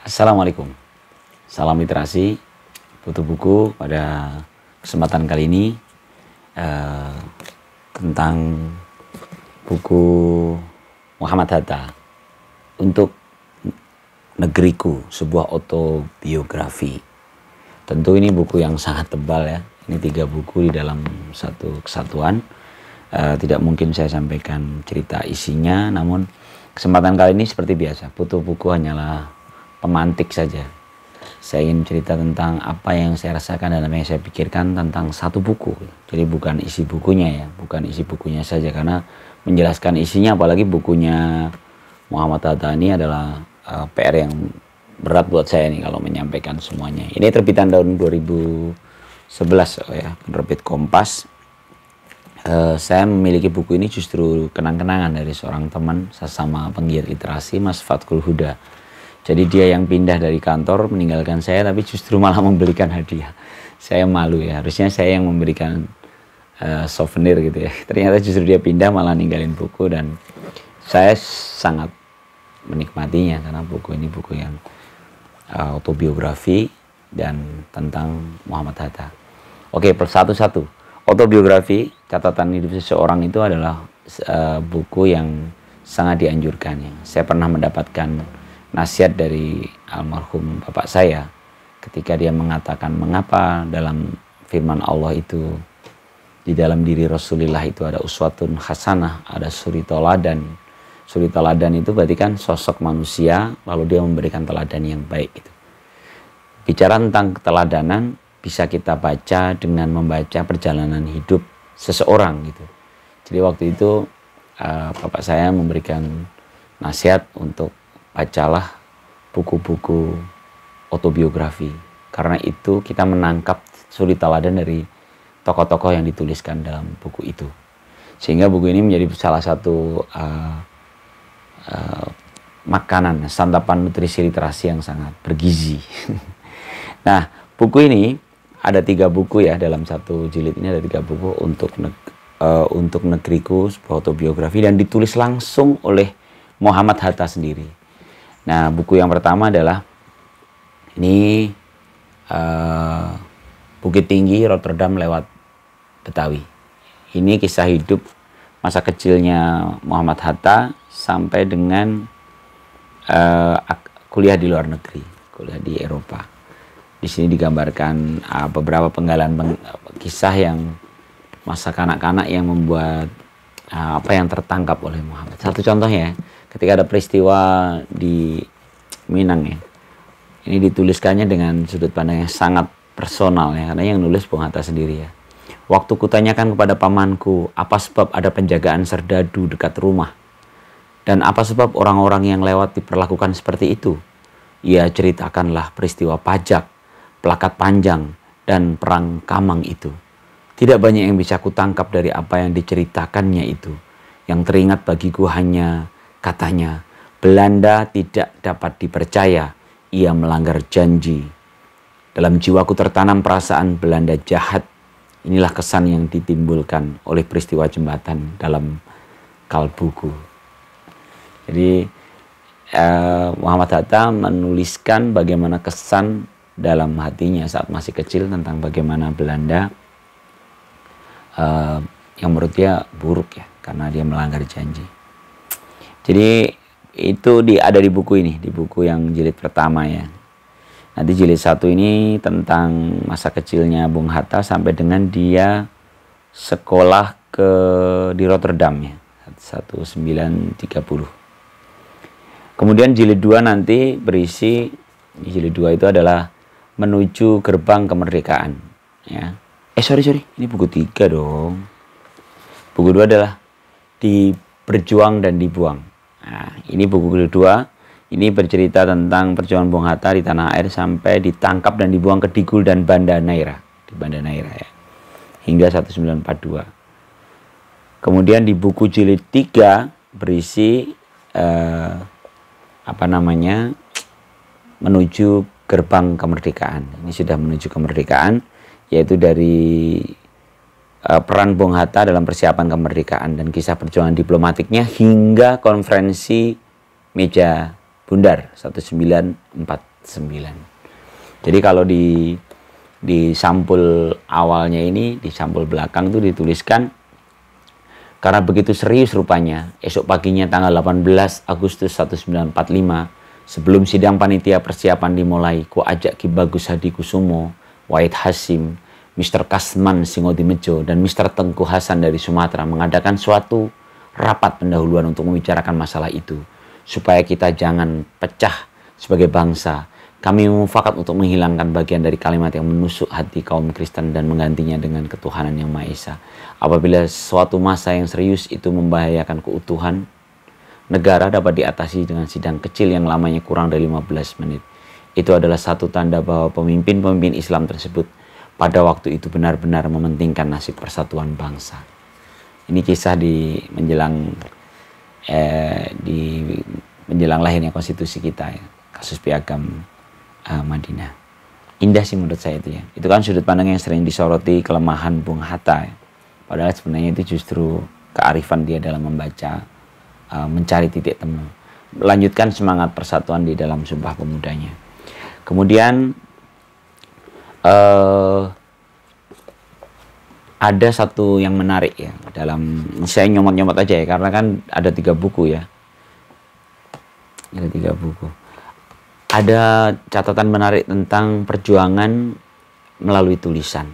Assalamualaikum, salam literasi, butuh buku pada kesempatan kali ini tentang buku Muhammad Hatta untuk negeriku, sebuah autobiografi. Tentu ini buku yang sangat tebal ya, ini 3 buku di dalam satu kesatuan. Tidak mungkin saya sampaikan cerita isinya, namun kesempatan kali ini seperti biasa, butuh buku hanyalah pemantik saja. Saya ingin cerita tentang apa yang saya rasakan dan apa yang saya pikirkan tentang satu buku. Jadi bukan isi bukunya ya, bukan isi bukunya saja, karena menjelaskan isinya apalagi bukunya Muhammad Hatta ini adalah PR yang berat buat saya nih kalau menyampaikan semuanya. Ini terbitan tahun 2011 ya, penerbit Kompas. Saya memiliki buku ini justru kenang-kenangan dari seorang teman sesama penggiat literasi, Mas Fatkul Huda. Jadi dia yang pindah dari kantor meninggalkan saya, tapi justru malah memberikan hadiah. Saya malu ya, harusnya saya yang memberikan souvenir gitu ya. Ternyata justru dia pindah malah ninggalin buku, dan saya sangat menikmatinya karena buku ini buku yang autobiografi dan tentang Muhammad Hatta. Oke, satu-satu. Autobiografi, catatan hidup seseorang itu adalah buku yang sangat dianjurkan ya. Saya pernah mendapatkan nasihat dari almarhum bapak saya ketika dia mengatakan mengapa dalam firman Allah itu di dalam diri Rasulullah itu ada uswatun hasanah, ada suri toladan. Suri toladan itu berarti kan sosok manusia lalu dia memberikan teladan yang baik gitu. Bicara tentang keteladanan bisa kita baca dengan membaca perjalanan hidup seseorang gitu. Jadi waktu itu bapak saya memberikan nasihat untuk bacalah buku-buku autobiografi, karena itu kita menangkap suri teladan dari tokoh-tokoh yang dituliskan dalam buku itu, sehingga buku ini menjadi salah satu makanan, santapan nutrisi literasi yang sangat bergizi. Nah, buku ini ada 3 buku ya, dalam satu jilid ini ada 3 buku untuk negeriku, sebuah autobiografi, dan ditulis langsung oleh Muhammad Hatta sendiri. Nah, buku yang pertama adalah ini Bukit Tinggi Rotterdam lewat Betawi. Ini kisah hidup masa kecilnya Muhammad Hatta sampai dengan kuliah di luar negeri, kuliah di Eropa. Di sini digambarkan beberapa penggalan kisah yang masa kanak-kanak yang membuat apa yang tertangkap oleh Muhammad. Satu contohnya, ketika ada peristiwa di Minang ya, ini dituliskannya dengan sudut pandang yang sangat personal ya, karena yang nulis Bung Hatta sendiri ya. Waktu kutanyakan kepada pamanku, apa sebab ada penjagaan serdadu dekat rumah? Dan apa sebab orang-orang yang lewat diperlakukan seperti itu? Ia ceritakanlah peristiwa pajak, plakat panjang, dan perang Kamang itu. Tidak banyak yang bisa kutangkap dari apa yang diceritakannya itu. Yang teringat bagiku hanya katanya, Belanda tidak dapat dipercaya, ia melanggar janji. Dalam jiwaku tertanam perasaan Belanda jahat. Inilah kesan yang ditimbulkan oleh peristiwa jembatan dalam kalbuku. Jadi Muhammad Hatta menuliskan bagaimana kesan dalam hatinya saat masih kecil tentang bagaimana Belanda yang menurut dia buruk ya, karena dia melanggar janji. Jadi itu ada di buku ini, di buku yang jilid pertama ya. Nanti jilid 1 ini tentang masa kecilnya Bung Hatta sampai dengan dia sekolah di Rotterdam ya, 1930. Kemudian jilid 2 nanti berisi, jilid 2 itu adalah menuju gerbang kemerdekaan ya. Sorry, ini buku 3 dong. Buku 2 adalah berjuang dan dibuang. Nah, ini buku kedua. Ini bercerita tentang perjuangan Bung Hatta di tanah air sampai ditangkap dan dibuang ke Digul dan Banda Neira. Di Banda Neira ya. Hingga 1942. Kemudian di buku jilid 3 berisi menuju gerbang kemerdekaan. Ini sudah menuju kemerdekaan, yaitu dari peran Bung Hatta dalam persiapan kemerdekaan dan kisah perjuangan diplomatiknya hingga konferensi meja bundar 1949. Jadi kalau di sampul awalnya ini, di sampul belakang itu dituliskan, karena begitu serius rupanya, esok paginya tanggal 18 Agustus 1945, sebelum sidang panitia persiapan dimulai, ku ajak Ki Bagus Hadi Kusumo, Wahid Hasim, Mr. Kasman Singodimejo, dan Mr. Tengku Hasan dari Sumatera mengadakan suatu rapat pendahuluan untuk membicarakan masalah itu, supaya kita jangan pecah sebagai bangsa. Kami mufakat untuk menghilangkan bagian dari kalimat yang menusuk hati kaum Kristen dan menggantinya dengan ketuhanan yang Maha Esa. Apabila suatu masa yang serius itu membahayakan keutuhan negara, dapat diatasi dengan sidang kecil yang lamanya kurang dari 15 menit. Itu adalah satu tanda bahwa pemimpin-pemimpin Islam tersebut pada waktu itu benar-benar mementingkan nasib persatuan bangsa. Ini kisah di menjelang lahirnya konstitusi kita, ya, kasus Piagam Madinah. Indah sih menurut saya itu, ya. Itu kan sudut pandang yang sering disoroti, kelemahan Bung Hatta, ya. Padahal sebenarnya itu justru kearifan dia dalam membaca, mencari titik temu, melanjutkan semangat persatuan di dalam Sumpah Pemudanya. Kemudian ada satu yang menarik, ya, dalam, saya nyomot-nyomot aja ya, karena kan ada 3 buku, ya. Ada 3 buku. Ada catatan menarik tentang perjuangan melalui tulisan,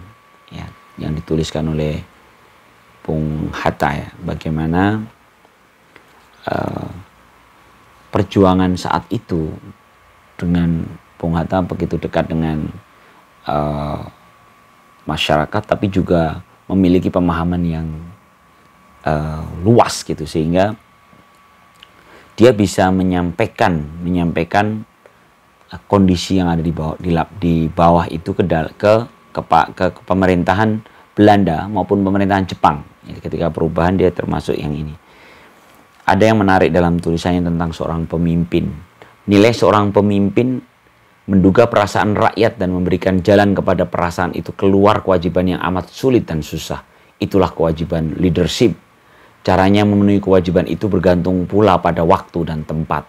ya, yang dituliskan oleh Bung Hatta, ya. Bagaimana perjuangan saat itu dengan Bung Hatta begitu dekat dengan masyarakat, tapi juga memiliki pemahaman yang luas gitu, sehingga dia bisa menyampaikan kondisi yang ada di bawah itu ke pemerintahan Belanda maupun pemerintahan Jepang. Jadi ketika perubahan dia termasuk yang ini. Ada yang menarik dalam tulisannya tentang seorang pemimpin. Nilai seorang pemimpin menduga perasaan rakyat dan memberikan jalan kepada perasaan itu keluar kewajiban yang amat sulit dan susah. Itulah kewajiban leadership. Caranya memenuhi kewajiban itu bergantung pula pada waktu dan tempat.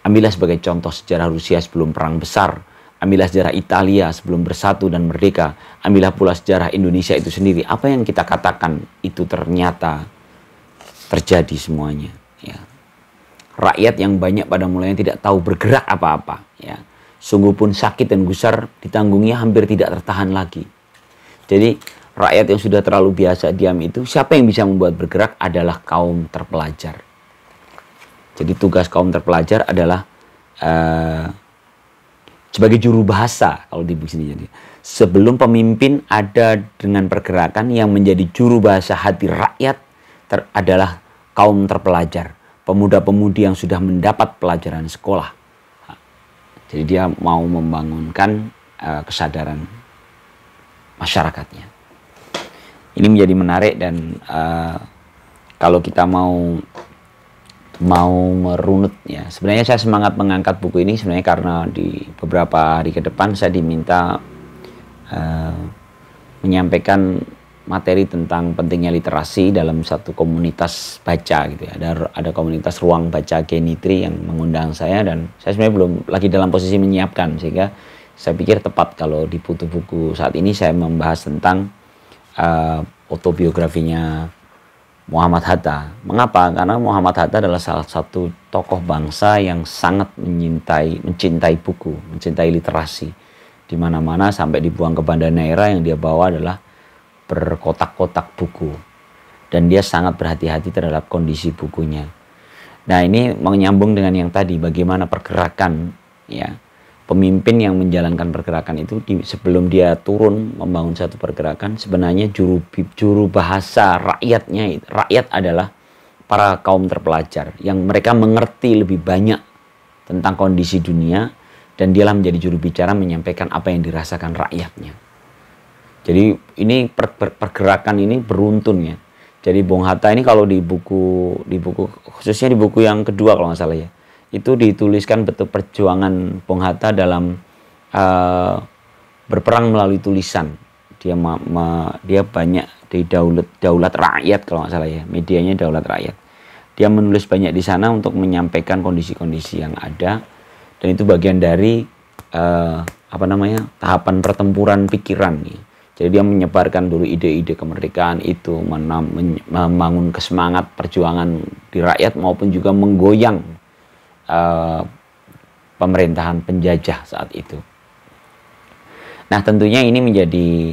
Ambillah sebagai contoh sejarah Rusia sebelum Perang Besar. Ambillah sejarah Italia sebelum bersatu dan merdeka. Ambillah pula sejarah Indonesia itu sendiri. Apa yang kita katakan itu ternyata terjadi semuanya. Ya. Rakyat yang banyak pada mulanya tidak tahu bergerak apa-apa. Ya. Sungguh pun sakit dan gusar ditanggunginya hampir tidak tertahan lagi. Jadi rakyat yang sudah terlalu biasa diam itu, siapa yang bisa membuat bergerak adalah kaum terpelajar. Jadi tugas kaum terpelajar adalah sebagai juru bahasa kalau di sini. Jadi sebelum pemimpin ada dengan pergerakan, yang menjadi juru bahasa hati rakyat adalah kaum terpelajar, pemuda-pemudi yang sudah mendapat pelajaran sekolah. Jadi dia mau membangunkan kesadaran masyarakatnya. Ini menjadi menarik, dan kalau kita mau merunut, ya, sebenarnya saya semangat mengangkat buku ini sebenarnya karena di beberapa hari ke depan saya diminta menyampaikan materi tentang pentingnya literasi dalam satu komunitas baca gitu, ya. Ada komunitas Ruang Baca Genitri yang mengundang saya, dan saya sebenarnya belum lagi dalam posisi menyiapkan, sehingga saya pikir tepat kalau di Putu Buku saat ini saya membahas tentang autobiografinya Muhammad Hatta. Mengapa? Karena Muhammad Hatta adalah salah satu tokoh bangsa yang sangat mencintai buku, mencintai literasi. Di mana-mana sampai dibuang ke Banda Neira, yang dia bawa adalah berkotak-kotak buku. Dan dia sangat berhati-hati terhadap kondisi bukunya. Nah, ini menyambung dengan yang tadi, bagaimana pergerakan, ya, pemimpin yang menjalankan pergerakan itu sebelum dia turun membangun satu pergerakan, sebenarnya juru bahasa rakyat adalah para kaum terpelajar yang mereka mengerti lebih banyak tentang kondisi dunia, dan dialah menjadi juru bicara menyampaikan apa yang dirasakan rakyatnya. Jadi ini pergerakan ini beruntun, ya. Jadi Bung Hatta ini kalau di buku khususnya di buku yang kedua kalau nggak salah, ya, itu dituliskan betul perjuangan Bung Hatta dalam berperang melalui tulisan. Dia banyak di Daulat Rakyat kalau nggak salah, ya, medianya Daulat Rakyat. Dia menulis banyak di sana untuk menyampaikan kondisi-kondisi yang ada, Dan itu bagian dari tahapan pertempuran pikiran. Jadi dia menyebarkan dulu ide-ide kemerdekaan itu, membangun kesemangat perjuangan di rakyat maupun juga menggoyang pemerintahan penjajah saat itu. Nah, tentunya ini menjadi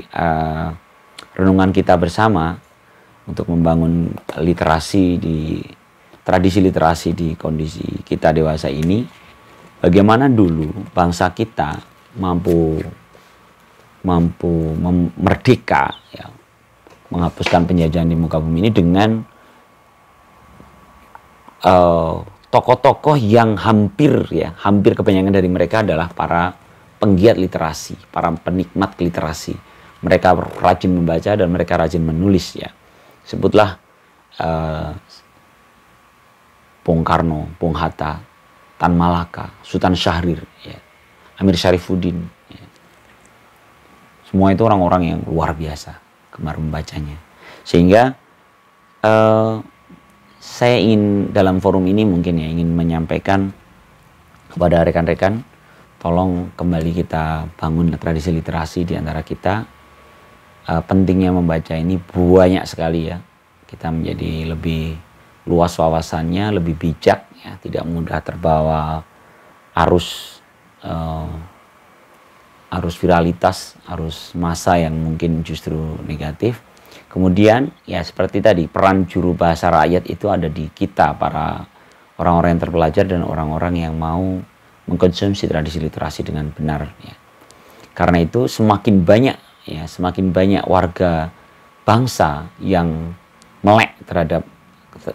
renungan kita bersama untuk membangun tradisi literasi di kondisi kita dewasa ini. Bagaimana dulu bangsa kita mampu merdeka, ya, menghapuskan penjajahan di muka bumi ini dengan tokoh-tokoh yang hampir kebanyakan dari mereka adalah para penggiat literasi, para penikmat literasi. Mereka rajin membaca dan mereka rajin menulis, ya. Sebutlah Bung Karno, Bung Hatta, Tan Malaka, Sultan Syahrir, ya, Amir Syarifuddin. Ya. Semua itu orang-orang yang luar biasa, gemar membacanya. Sehingga saya ingin dalam forum ini mungkin ya ingin menyampaikan kepada rekan-rekan, tolong kembali kita bangun tradisi literasi di antara kita. Pentingnya membaca ini banyak sekali, ya. Kita menjadi lebih luas wawasannya, lebih bijak, ya, tidak mudah terbawa arus viralitas, arus massa yang mungkin justru negatif. Kemudian ya seperti tadi, peran juru bahasa rakyat itu ada di kita, para orang-orang yang terpelajar dan orang-orang yang mau mengkonsumsi tradisi literasi dengan benar, ya. Karena itu semakin banyak warga bangsa yang melek terhadap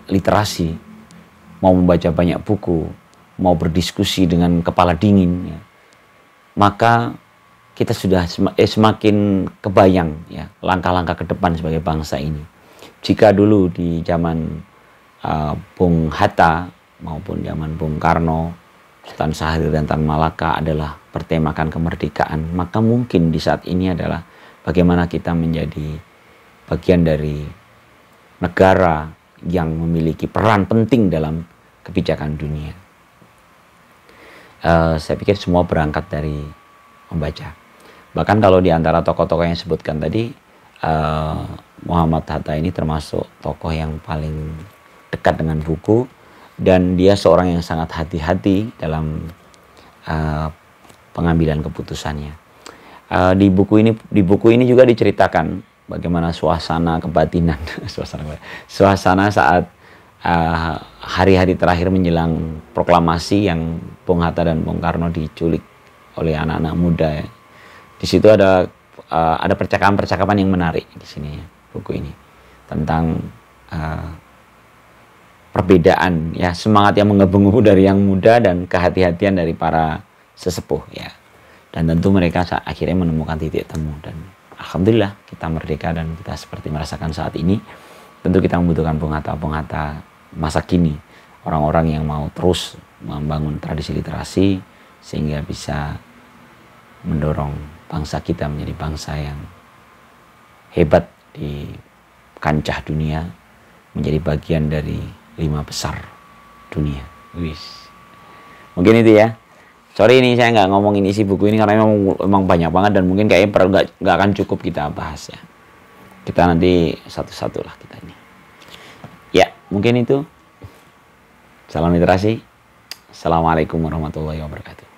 literasi, mau membaca banyak buku, mau berdiskusi dengan kepala dingin, ya, maka kita sudah semakin kebayang, ya, langkah-langkah ke depan sebagai bangsa ini. Jika dulu di zaman Bung Hatta maupun zaman Bung Karno, Sultan Syahrir dan Tan Malaka adalah bertemakan kemerdekaan, maka mungkin di saat ini adalah bagaimana kita menjadi bagian dari negara yang memiliki peran penting dalam kebijakan dunia. Saya pikir semua berangkat dari membaca. Bahkan kalau di antara tokoh-tokoh yang disebutkan tadi, Muhammad Hatta ini termasuk tokoh yang paling dekat dengan buku, dan dia seorang yang sangat hati-hati dalam pengambilan keputusannya. Di buku ini juga diceritakan bagaimana suasana kebatinan, suasana saat hari-hari terakhir menjelang proklamasi yang Bung Hatta dan Bung Karno diculik oleh anak-anak muda, ya. Di situ ada percakapan-percakapan yang menarik di sini, ya, buku ini tentang perbedaan, ya, semangat yang menggebu-gebu dari yang muda dan kehati-hatian dari para sesepuh, ya. Dan tentu mereka akhirnya menemukan titik temu, dan alhamdulillah kita merdeka dan kita seperti merasakan saat ini. Tentu kita membutuhkan Bung Hatta masa kini, orang-orang yang mau terus membangun tradisi literasi sehingga bisa mendorong bangsa kita menjadi bangsa yang hebat di kancah dunia, menjadi bagian dari 5 besar dunia. Mungkin itu, ya. Sorry ini saya nggak ngomongin isi buku ini karena memang banyak banget dan mungkin kayaknya nggak akan cukup kita bahas, ya. Kita nanti satu-satu lah kita ini. Ya, mungkin itu. Salam literasi. Assalamualaikum warahmatullahi wabarakatuh.